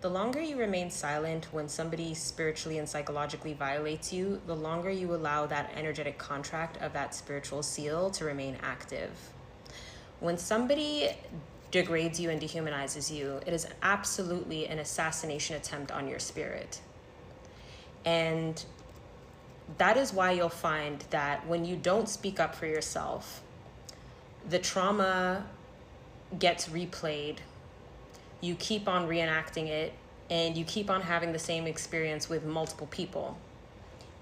The longer you remain silent when somebody spiritually and psychologically violates you, the longer you allow that energetic contract of that spiritual seal to remain active. When somebody degrades you and dehumanizes you, it is absolutely an assassination attempt on your spirit. And that is why you'll find that when you don't speak up for yourself, the trauma gets replayed. You keep on reenacting it, and you keep on having the same experience with multiple people.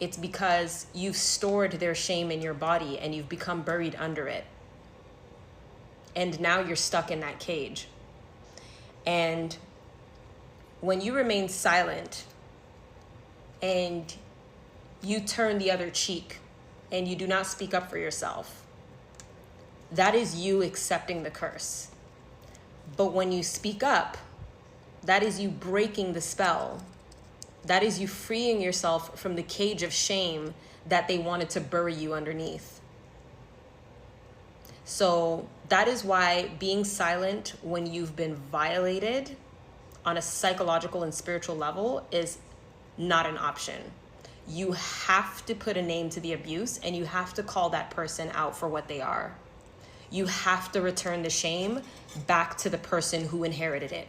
It's because you've stored their shame in your body and you've become buried under it. And now you're stuck in that cage. And when you remain silent and you turn the other cheek and you do not speak up for yourself, that is you accepting the curse. But when you speak up, that is you breaking the spell. That is you freeing yourself from the cage of shame that they wanted to bury you underneath. So that is why being silent when you've been violated on a psychological and spiritual level is not an option. You have to put a name to the abuse, and you have to call that person out for what they are. You have to return the shame back to the person who inherited it.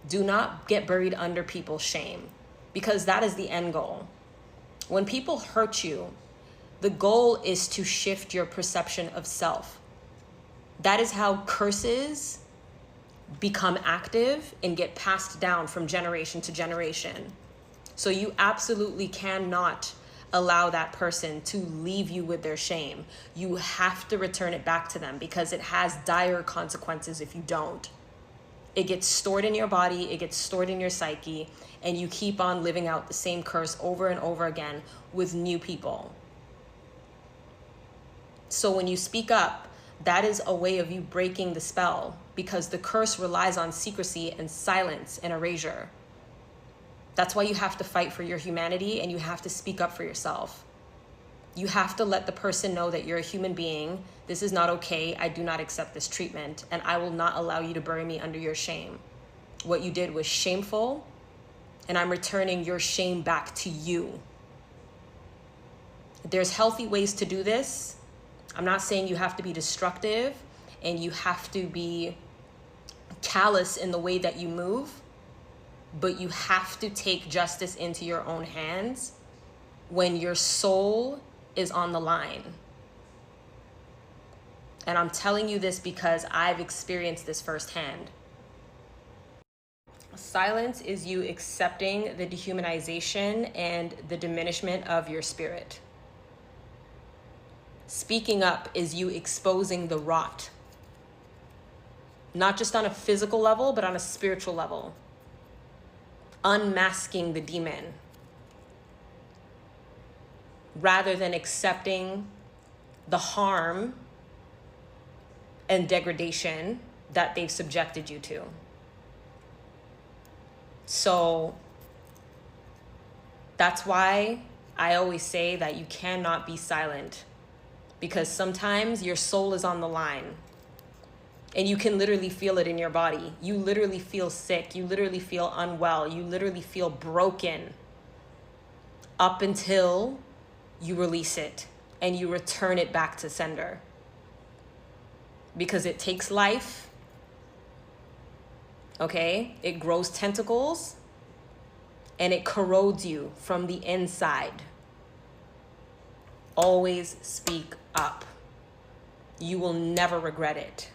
Do not get buried under people's shame, because that is the end goal. When people hurt you, the goal is to shift your perception of self. That is how curses become active and get passed down from generation to generation. So you absolutely cannot allow that person to leave you with their shame. You have to return it back to them, because it has dire consequences if you don't. It gets stored in your body, it gets stored in your psyche, and you keep on living out the same curse over and over again with new people. So when you speak up, that is a way of you breaking the spell, because the curse relies on secrecy and silence and erasure. That's why you have to fight for your humanity, and you have to speak up for yourself. You have to let the person know that you're a human being. This is not okay. I do not accept this treatment, and I will not allow you to bury me under your shame. What you did was shameful, and I'm returning your shame back to you. There's healthy ways to do this. I'm not saying you have to be destructive and you have to be callous in the way that you move, but you have to take justice into your own hands when your soul is on the line. And I'm telling you this because I've experienced this firsthand. Silence is you accepting the dehumanization and the diminishment of your spirit. Speaking up is you exposing the rot, not just on a physical level, but on a spiritual level. Unmasking the demon rather than accepting the harm and degradation that they've subjected you to. So that's why I always say that you cannot be silent, because sometimes your soul is on the line and you can literally feel it in your body. You literally feel sick. You literally feel unwell. You literally feel broken up until you release it and you return it back to sender. Because it takes life, okay? It grows tentacles and it corrodes you from the inside. Always speak up. You will never regret it.